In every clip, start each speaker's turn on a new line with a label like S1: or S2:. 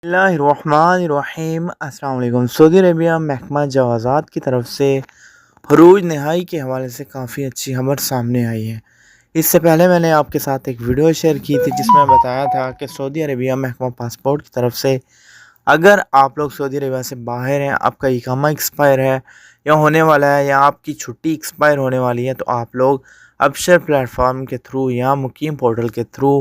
S1: बिस्मिल्लाहिर्रहमानिर्रहीम। अस्सलाम वालेकुम। सऊदी अरेबिया महकमा जवाज़ात की तरफ से हरूज नहाई के हवाले से काफ़ी अच्छी खबर सामने आई है। इससे पहले मैंने आपके साथ एक वीडियो शेयर की थी जिसमें बताया था कि सऊदी अरेबिया महकमा पासपोर्ट की तरफ से अगर आप लोग सऊदी अरेबिया से बाहर हैं, आपका इकामा एक्सपायर है या होने वाला है, या आपकी छुट्टी एक्सपायर होने वाली है, तो आप लोग अबशर प्लेटफॉर्म के थ्रू या मुकीम पोर्टल के थ्रू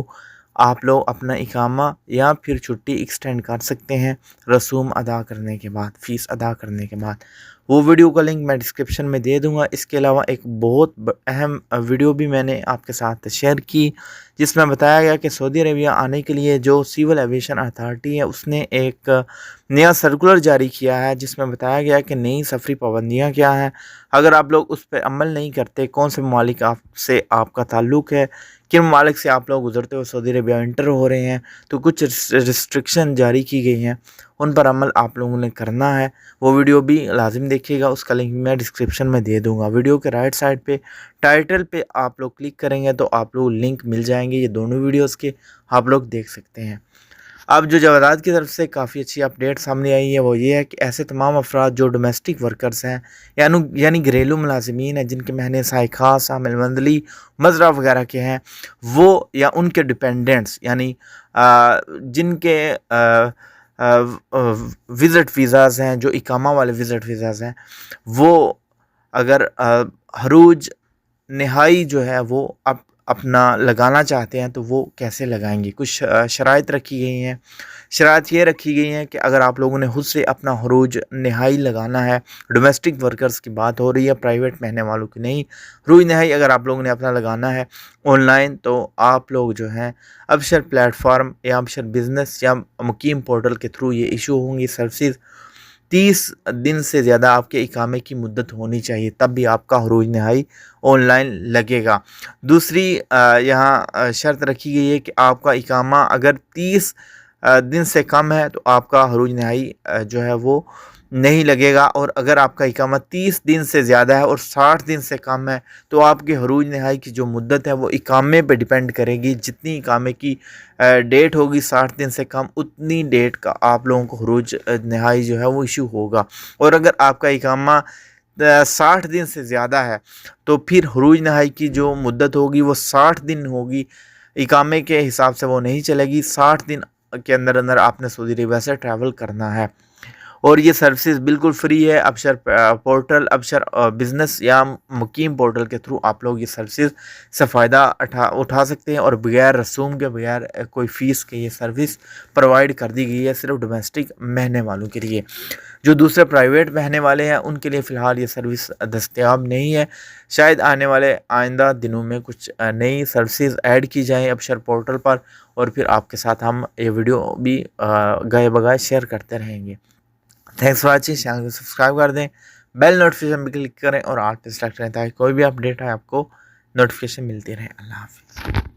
S1: आप लोग अपना इकामा या फिर छुट्टी एक्सटेंड कर सकते हैं रसूम अदा करने के बाद, फ़ीस अदा करने के बाद। वो वीडियो का लिंक मैं डिस्क्रिप्शन में दे दूंगा। इसके अलावा एक बहुत अहम वीडियो भी मैंने आपके साथ शेयर की जिसमें बताया गया कि सऊदी अरेबिया आने के लिए जो सिविल एविएशन अथॉरिटी है उसने एक नया सर्कुलर जारी किया है जिसमें बताया गया कि नई सफरी पाबंदियाँ क्या हैं, अगर आप लोग उस पर अमल नहीं करते, कौन से ममालिक आपसे आपका ताल्लुक़ है, किन ममालिक से आप लोग गुजरते हुए सऊदी अरेबिया एंटर हो रहे हैं, तो कुछ रिस्ट्रिक्शन जारी की गई हैं, उन पर अमल आप लोगों ने करना है। वो वीडियो भी लाजिम देखिएगा, उसका लिंक मैं डिस्क्रिप्शन में दे दूंगा। वीडियो के राइट साइड पे टाइटल पे आप लोग क्लिक करेंगे तो आप लोग लिंक मिल जाएंगे, ये दोनों वीडियोस के आप लोग देख सकते हैं। अब जो जवादात की तरफ से काफ़ी अच्छी अपडेट सामने आई है वो ये है कि ऐसे तमाम अफराद जो डोमेस्टिक वर्कर्स हैं यानी घरेलू मुलाजमीन हैं जिनके महने साय खास, आमिल मंदली, मजरा वगैरह के हैं, वो या उनके डिपेंडेंट्स यानी जिनके विज़िट वीज़ाज़ हैं, जो इकामा वाले विज़िट वीज़ाज़ हैं, वो अगर हरूज नहाई जो है वो अपना लगाना चाहते हैं तो वो कैसे लगाएंगे। कुछ शराइत रखी गई हैं। शराइत ये रखी गई हैं कि अगर आप लोगों ने खुद से अपना हरूज नहाई लगाना है, डोमेस्टिक वर्कर्स की बात हो रही है, प्राइवेट महने वालों की नहीं, हरूज नहाई अगर आप लोगों ने अपना लगाना है ऑनलाइन तो आप लोग जो हैं अबशर प्लेटफॉर्म या अबशर बिज़नेस या मुकीम पोर्टल के थ्रू ये इशू होंगी सर्विसेज। 30 दिन से ज़्यादा आपके इकामे की मुद्दत होनी चाहिए, तब भी आपका हरूज नहाई ऑनलाइन लगेगा। दूसरी यहाँ शर्त रखी गई है कि आपका इकामा अगर 30 दिन से कम है तो आपका हरूज नहाई जो है वो नहीं लगेगा, और अगर आपका इकामा 30 दिन से ज़्यादा है और 60 दिन से कम है तो आपके हरूज नहाई की जो मुद्दत है वो इकामे पे डिपेंड करेगी। जितनी इकामे की डेट होगी 60 दिन से कम, उतनी डेट का आप लोगों को हरूज नहाई जो है वो इशू होगा। और अगर आपका इकामा 60 दिन से ज़्यादा है तो फिर हरूज नहाई की जो मुद्दत होगी वो 60 दिन होगी, इकामे के हिसाब से वो नहीं चलेगी। 60 दिन के अंदर अंदर आपने सऊदी अरेबिया से ट्रैवल करना है, और ये सर्विसेज बिल्कुल फ्री है। अबशर पोर्टल, अबशर बिज़नेस या मुकीम पोर्टल के थ्रू आप लोग ये सर्विसेज से फ़ायदा उठा सकते हैं, और बगैर रसूम के, बगैर कोई फ़ीस के ये सर्विस प्रोवाइड कर दी गई है सिर्फ डोमेस्टिक महने वालों के लिए। जो दूसरे प्राइवेट महने वाले हैं उनके लिए फ़िलहाल ये सर्विस दस्तयाब नहीं है। शायद आने वाले आइंदा दिनों में कुछ नई सर्विसेज ऐड की जाएँ अबशर पोर्टल पर, और फिर आपके साथ हम ये वीडियो भी गए बगए शेयर करते रहेंगे। Thanks for watching. चैनल को सब्सक्राइब कर दें, बेल नोटिफिकेशन पे क्लिक करें और ऑल पे सेलेक्ट करें ताकि कोई भी अपडेट है आपको नोटिफिकेशन मिलती रहे। अल्लाह हाफिज़।